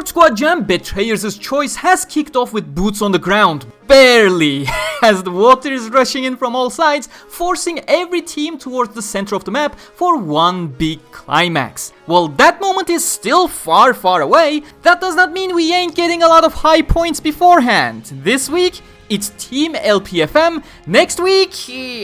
Third Squad Jam, Betrayers' Choice, has kicked off with boots on the ground. Barely, as the water is rushing in from all sides, forcing every team towards the center of the map for one big climax. While that moment is still far, far away, that does not mean we ain't getting a lot of high points beforehand. This week, it's Team LPFM. Next week,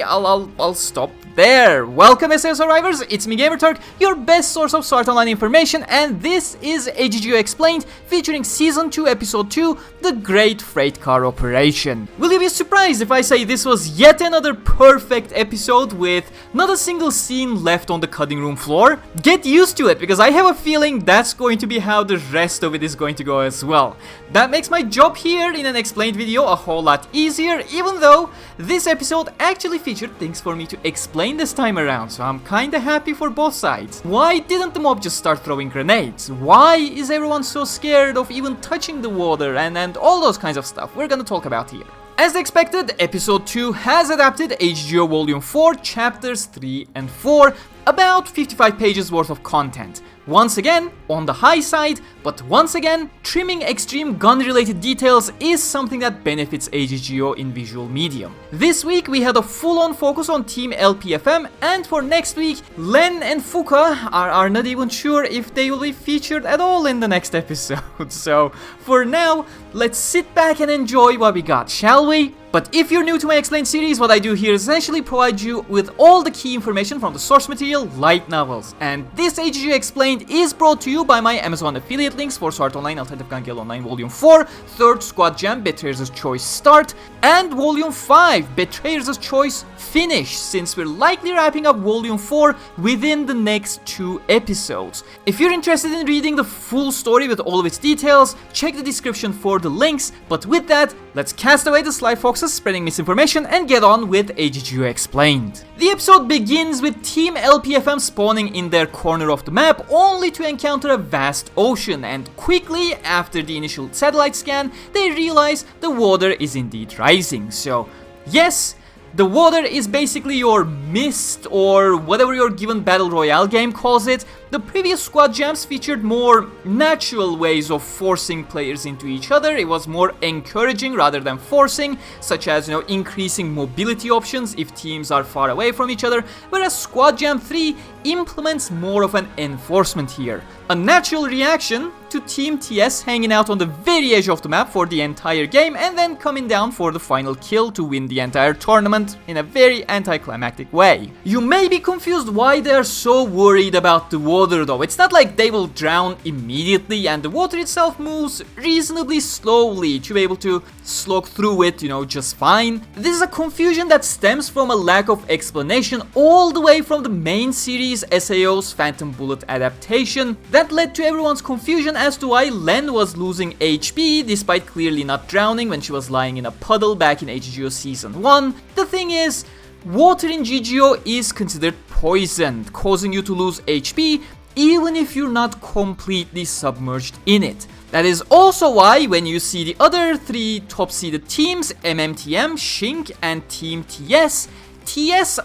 I'll stop there. Welcome SAO survivors, it's me Gamerturk, your best source of Sword Online information, and this is AGGO Explained, featuring Season 2 Episode 2, The Great Freight Car Operation. Will you be surprised if I say this was yet another perfect episode with not a single scene left on the cutting room floor? Get used to it, because I have a feeling that's going to be how the rest of it is going to go as well. That makes my job here in an explained video a whole lot easier, even though this episode actually featured things for me to explain this time around, so I'm kinda happy for both sides. Why didn't the mob just start throwing grenades? Why is everyone so scared of even touching the water and all those kinds of stuff we're gonna talk about here. As expected, Episode 2 has adapted AGGO Volume 4, Chapters 3 and 4, about 55 pages worth of content. Once again, on the high side, but once again, trimming extreme gun-related details is something that benefits AGGO in visual medium. This week we had a full-on focus on Team LPFM, and for next week, Len and Fuka are not even sure if they will be featured at all in the next episode. So, for now, let's sit back and enjoy what we got, shall we? But if you're new to my Explained series, what I do here is essentially provide you with all the key information from the source material, light novels. And this AGGO Explained is brought to you by my Amazon affiliate links for Sword Online, Alternative Gun Gale Online Volume 4, Third Squad Jam, Betrayers' Choice Start, and Volume 5, Betrayers' Choice Finish, since we're likely wrapping up Volume 4 within the next 2 episodes. If you're interested in reading the full story with all of its details, check the description for the links. But with that, let's cast away the sly foxes spreading misinformation and get on with AGGO Explained. The episode begins with Team LPFM spawning in their corner of the map, only to encounter a vast ocean, and quickly, after the initial satellite scan, they realize the water is indeed rising. So, yes, the water is basically your mist, or whatever your given battle royale game calls it. The previous squad jams featured more natural ways of forcing players into each other. It was more encouraging rather than forcing, such as, increasing mobility options if teams are far away from each other, whereas Squad Jam 3 implements more of an enforcement here. A natural reaction to Team TS hanging out on the very edge of the map for the entire game and then coming down for the final kill to win the entire tournament in a very anticlimactic way. You may be confused why they are so worried about the water though. It's not like they will drown immediately, and the water itself moves reasonably slowly to be able to slog through it, just fine. This is a confusion that stems from a lack of explanation all the way from the main series SAO's Phantom Bullet adaptation that led to everyone's confusion as to why Len was losing HP despite clearly not drowning when she was lying in a puddle back in AGGO Season 1. The thing is, water in GGO is considered poisoned, causing you to lose HP even if you're not completely submerged in it. That is also why when you see the other 3 top-seeded teams, MMTM, Shink, and Team TS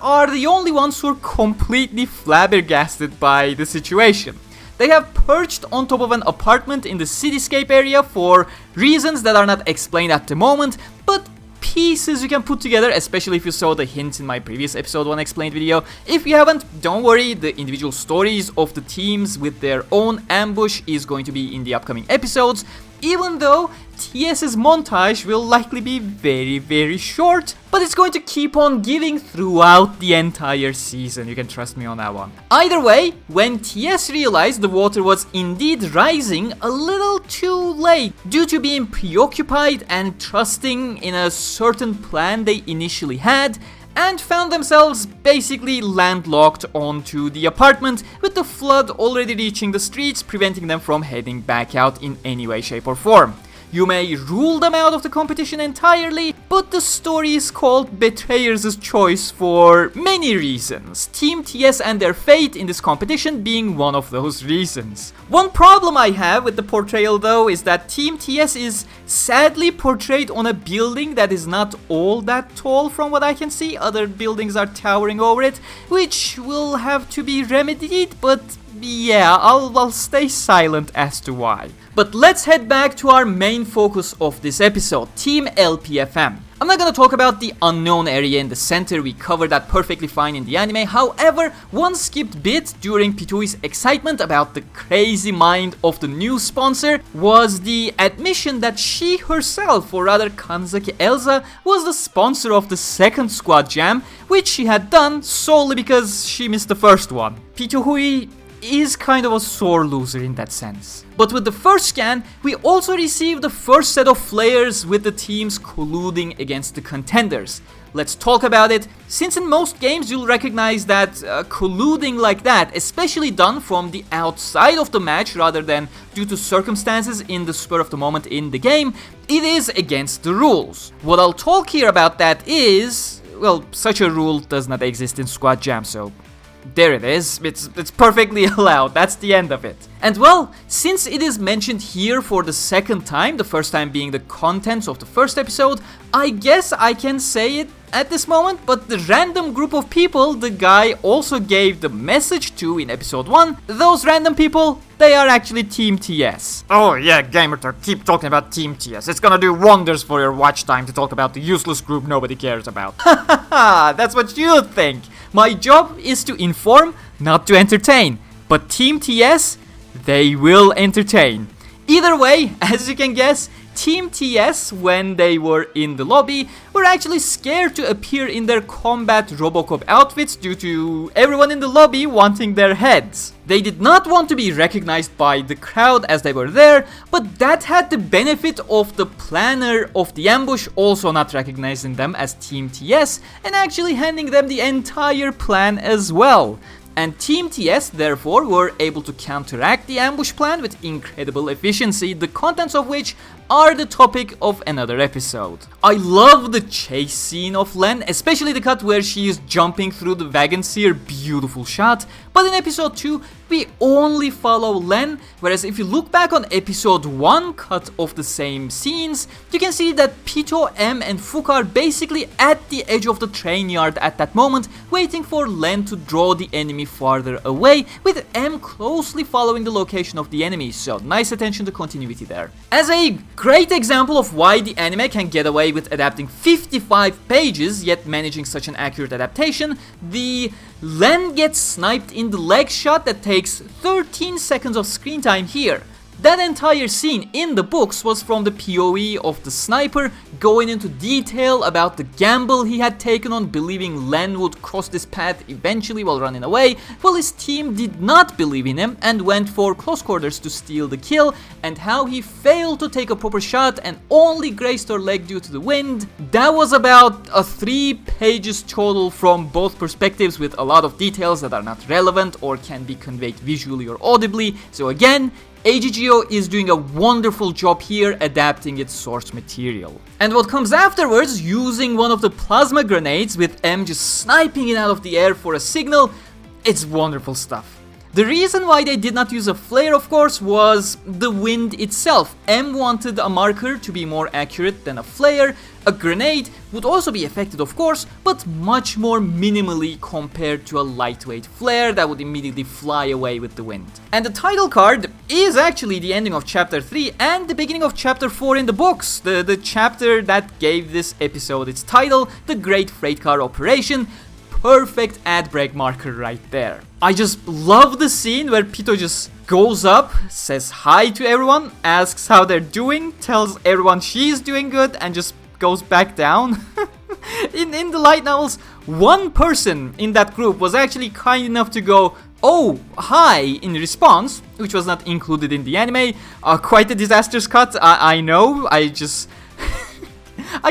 are the only ones who are completely flabbergasted by the situation. They have perched on top of an apartment in the cityscape area for reasons that are not explained at the moment, but pieces you can put together, especially if you saw the hints in my previous episode 1 explained video. If you haven't, don't worry, the individual stories of the teams with their own ambush is going to be in the upcoming episodes, even though TS's montage will likely be very, very short, but it's going to keep on giving throughout the entire season. You can trust me on that one. Either way, when TS realized the water was indeed rising a little too late due to being preoccupied and trusting in a certain plan they initially had, and found themselves basically landlocked onto the apartment with the flood already reaching the streets, preventing them from heading back out in any way, shape or form. You may rule them out of the competition entirely, but the story is called Betrayers' Choice for many reasons, Team TS and their fate in this competition being one of those reasons. One problem I have with the portrayal though is that Team TS is sadly portrayed on a building that is not all that tall from what I can see. Other buildings are towering over it, which will have to be remedied, but yeah, I'll stay silent as to why. But let's head back to our main focus of this episode, Team LPFM. I'm not gonna talk about the unknown area in the center, we covered that perfectly fine in the anime. However, one skipped bit during Pitohui's excitement about the crazy mind of the new sponsor was the admission that she herself, or rather Kanzaki Elza, was the sponsor of the second squad jam, which she had done solely because she missed the first one. Pitohui is kind of a sore loser in that sense. But with the first scan, we also received the first set of flares with the teams colluding against the contenders. Let's talk about it, since in most games you'll recognize that colluding like that, especially done from the outside of the match rather than due to circumstances in the spur of the moment in the game, it is against the rules. What I'll talk here about that is, well, such a rule does not exist in Squad Jam, so there it is, it's perfectly allowed, that's the end of it. And well, since it is mentioned here for the second time, the first time being the contents of the first episode, I guess I can say it at this moment, but the random group of people the guy also gave the message to in episode 1, those random people, they are actually Team TS. Oh yeah, Gamerturk, keep talking about Team TS. It's gonna do wonders for your watch time to talk about the useless group nobody cares about. Haha, that's what you think. My job is to inform, not to entertain. But Team TS, they will entertain. Either way, as you can guess, Team TS, when they were in the lobby, were actually scared to appear in their combat Robocop outfits due to everyone in the lobby wanting their heads. They did not want to be recognized by the crowd as they were there, but that had the benefit of the planner of the ambush also not recognizing them as Team TS and actually handing them the entire plan as well. And Team TS therefore were able to counteract the ambush plan with incredible efficiency, the contents of which are the topic of another episode. I love the chase scene of LLENN, especially the cut where she is jumping through the wagon seer, beautiful shot. But in episode 2, we only follow LLENN, whereas if you look back on episode 1 cut of the same scenes, you can see that Pito, M and Fuka are basically at the edge of the train yard at that moment, waiting for LLENN to draw the enemy farther away, with M closely following the location of the enemy, so nice attention to continuity there. As a great example of why the anime can get away with adapting 55 pages yet managing such an accurate adaptation, the LLENN gets sniped in the leg shot that takes 13 seconds of screen time here. That entire scene in the books was from the POV of the sniper going into detail about the gamble he had taken on believing LLENN would cross this path eventually while running away, while his team did not believe in him and went for close quarters to steal the kill, and how he failed to take a proper shot and only grazed her leg due to the wind. That was about 3 pages total from both perspectives, with a lot of details that are not relevant or can be conveyed visually or audibly. So again, AGGO is doing a wonderful job here adapting its source material. And what comes afterwards, using one of the plasma grenades with M just sniping it out of the air for a signal, it's wonderful stuff. The reason why they did not use a flare, of course, was the wind itself. M wanted a marker to be more accurate than a flare. A grenade would also be affected, of course, but much more minimally compared to a lightweight flare that would immediately fly away with the wind. And the title card is actually the ending of chapter 3 and the beginning of chapter 4 in the books, the chapter that gave this episode its title, The Great Freight Car Operation. Perfect ad break marker right there. I just love the scene where Pito just goes up, says hi to everyone, asks how they're doing, tells everyone she's doing good, and just goes back down. in the light novels, one person in that group was actually kind enough to go, "Oh, hi," in response, which was not included in the anime. Quite a disastrous cut, I know, I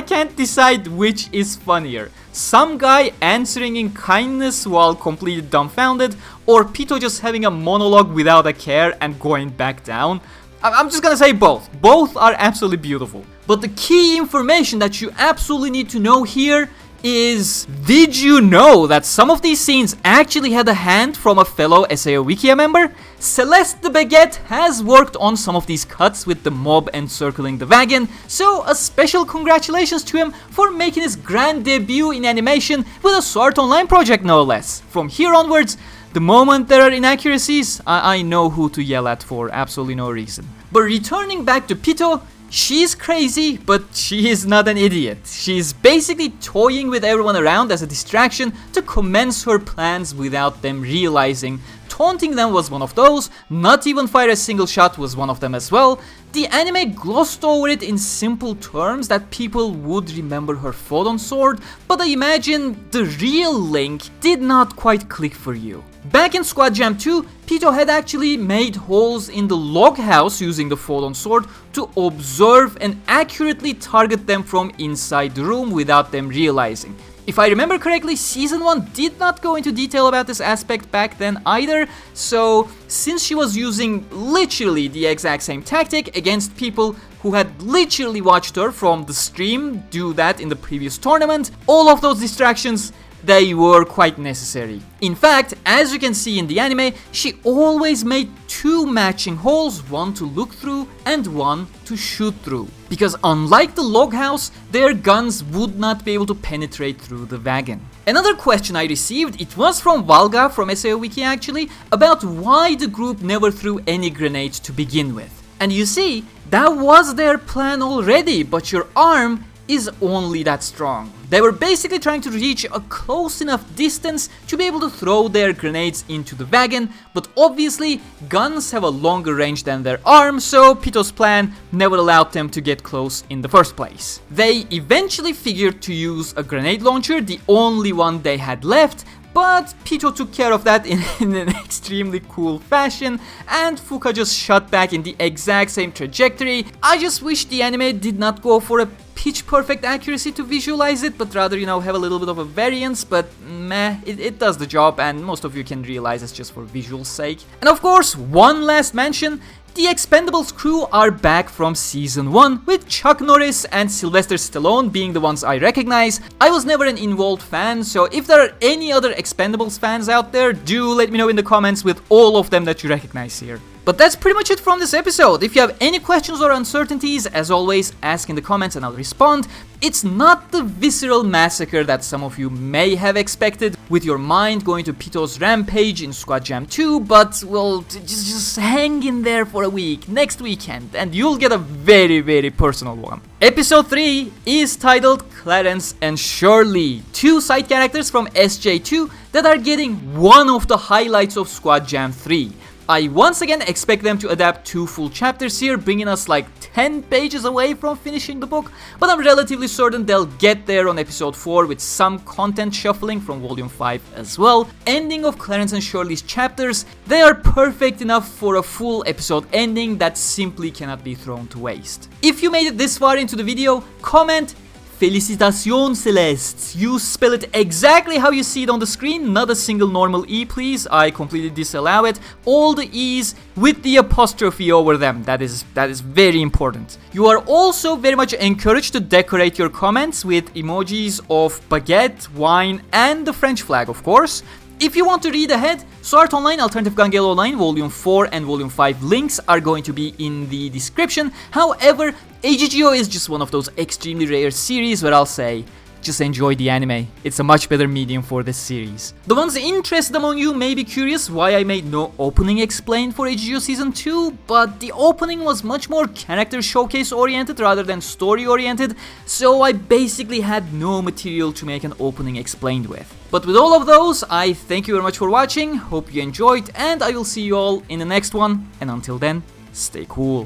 can't decide which is funnier. Some guy answering in kindness while completely dumbfounded, or Pito just having a monologue without a care and going back down. I'm just gonna say both. Both are absolutely beautiful. But the key information that you absolutely need to know here is, did you know that some of these scenes actually had a hand from a fellow SAO Wikia member? Celeste the Baguette has worked on some of these cuts with the mob encircling the wagon, so a special congratulations to him for making his grand debut in animation with a Sword Online project, no less. From here onwards, the moment there are inaccuracies, I know who to yell at for absolutely no reason. But returning back to Pito, she's crazy, but she is not an idiot. She's basically toying with everyone around as a distraction to commence her plans without them realizing. Taunting them was one of those, not even fire a single shot was one of them as well. The anime glossed over it in simple terms that people would remember her photon sword, but I imagine the real link did not quite click for you. Back in Squad Jam 2, Pito had actually made holes in the log house using the photon sword to observe and accurately target them from inside the room without them realizing. If I remember correctly, Season 1 did not go into detail about this aspect back then either, so since she was using literally the exact same tactic against people who had literally watched her from the stream do that in the previous tournament, all of those distractions, they were quite necessary. In fact, as you can see in the anime, she always made 2 matching holes, one to look through and one to shoot through. Because unlike the log house, their guns would not be able to penetrate through the wagon. Another question I received, it was from Valga from SAO Wiki actually, about why the group never threw any grenades to begin with. And you see, that was their plan already, but your arm is only that strong. They were basically trying to reach a close enough distance to be able to throw their grenades into the wagon, but obviously guns have a longer range than their arms, so Pito's plan never allowed them to get close in the first place. They eventually figured to use a grenade launcher, the only one they had left, but Pito took care of that in an extremely cool fashion, and Fuka just shot back in the exact same trajectory. I just wish the anime did not go for a pitch perfect accuracy to visualize it, but rather, have a little bit of a variance, but meh, it does the job, and most of you can realize it's just for visual sake. And of course, one last mention, the Expendables crew are back from Season 1, with Chuck Norris and Sylvester Stallone being the ones I recognize. I was never an involved fan, so if there are any other Expendables fans out there, do let me know in the comments with all of them that you recognize here. But that's pretty much it from this episode. If you have any questions or uncertainties, as always, ask in the comments and I'll respond. It's not the visceral massacre that some of you may have expected, with your mind going to Pito's rampage in Squad Jam 2, but, well, just hang in there for a week, next weekend, and you'll get a very, very personal one. Episode 3 is titled Clarence and Shirley, 2 side characters from SJ2 that are getting one of the highlights of Squad Jam 3. I once again expect them to adapt 2 full chapters here, bringing us like 10 pages away from finishing the book, but I'm relatively certain they'll get there on episode 4 with some content shuffling from volume 5 as well. Ending of Clarence and Shirley's chapters, they are perfect enough for a full episode ending that simply cannot be thrown to waste. If you made it this far into the video, comment Felicitación Celeste. You spell it exactly how you see it on the screen, not a single normal E please, I completely disallow it. All the E's with the apostrophe over them, that is very important. You are also very much encouraged to decorate your comments with emojis of baguette, wine and the French flag of course. If you want to read ahead, Sword Art Online Alternative Gun Gale Online Volume 4 and Volume 5 links are going to be in the description. However, AGGO is just one of those extremely rare series where I'll say, just enjoy the anime. It's a much better medium for this series. The ones interested among you may be curious why I made no opening explained for AGGO Season 2, but the opening was much more character showcase oriented rather than story oriented, so I basically had no material to make an opening explained with. But with all of those, I thank you very much for watching, hope you enjoyed, and I will see you all in the next one, and until then, stay cool.